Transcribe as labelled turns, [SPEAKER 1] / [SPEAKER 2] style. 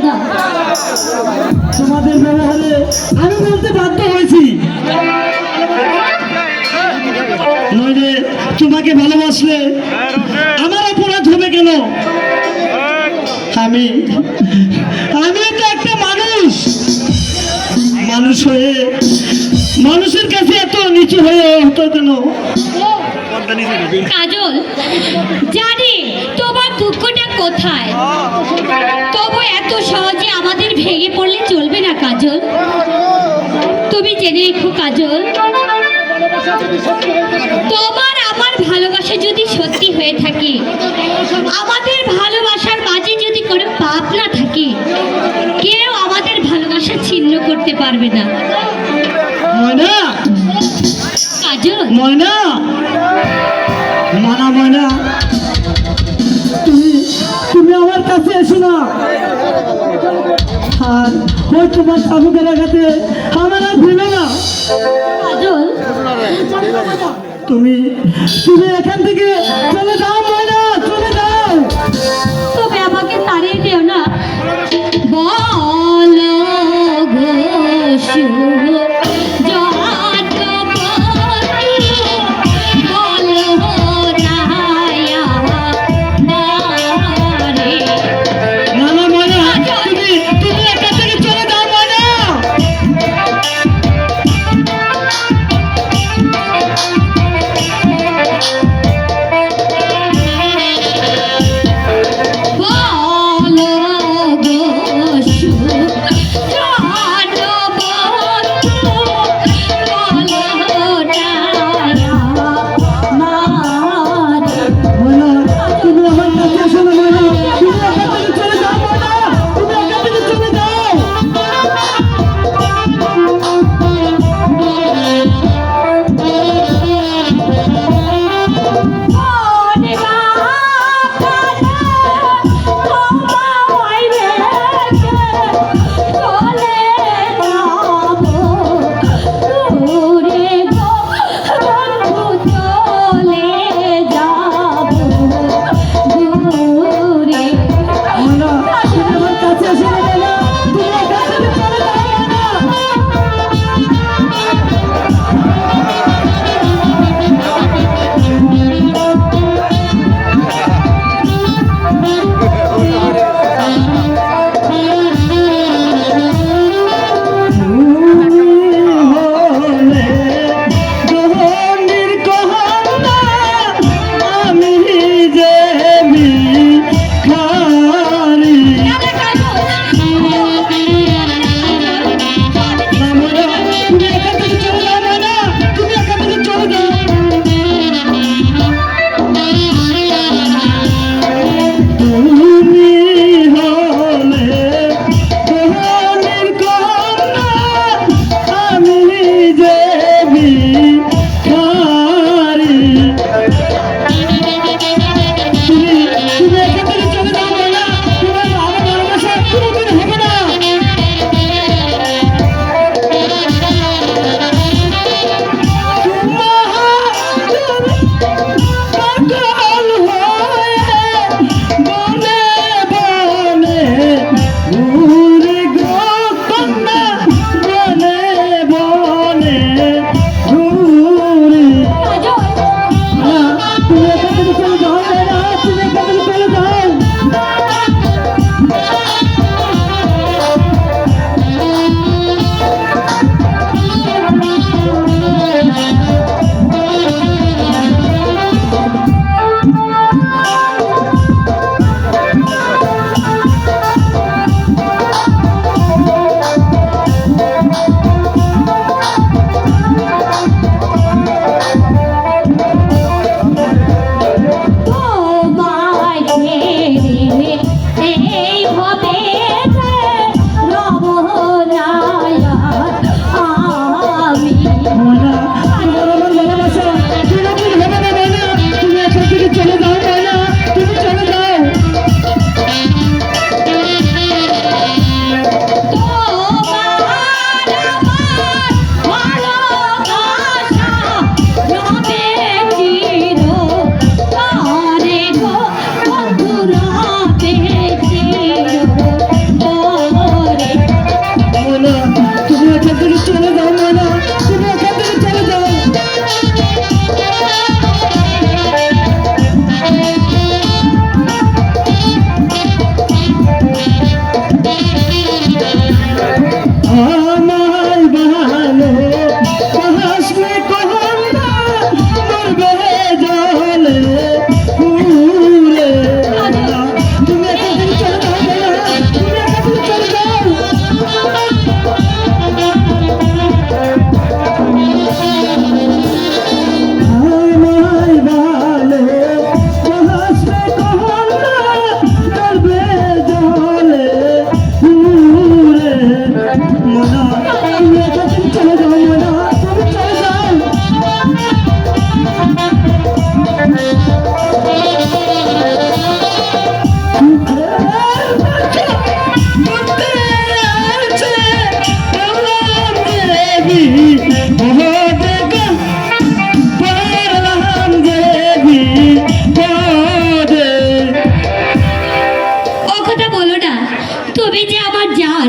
[SPEAKER 1] না।
[SPEAKER 2] তোমাদের ব্যবহারে আমি বলতে বাধ্য হয়েছি, নইলে তোমাকে ভালোবাসলে আমার অপরাধ হবে কেন? আমি তো একটা মানুষ, মানুষ হয়ে মানুষের কাছে এত নিচু হয়ে হতো কেন?
[SPEAKER 1] কাজল, জানি তোমার দুঃখটা কোথায়, তবু এত সহজে আমাদের ভেঙে পড়লে চলবে না কাজল। তুমি জেনে রেখো কাজল, তোমার আমার ভালোবাসা যদি সত্যি হয়ে থাকে, আমাদের ভালোবাসার মাঝে যদি কোনো পাপ না থাকে, কেউ আমাদের ভালোবাসা ছিন্ন করতে পারবে না।
[SPEAKER 2] ময়না,
[SPEAKER 1] কাজল,
[SPEAKER 2] ময়না, না ময়না, তুমি আমার কাছে এসো না। আর ওই তোমার শামুকের আঘাতে আমার আর ভেলো না।
[SPEAKER 1] কাজল,
[SPEAKER 2] তুমি এখান থেকে চলে যাও ময়না, চলে যাও।
[SPEAKER 1] তবে আমাকে তাড়িয়ে দিও না। বলো ঘোষু
[SPEAKER 2] দেখা পারলাম যে বিপদে।
[SPEAKER 1] ও কথা বলো না, তুমি যে আমার জান,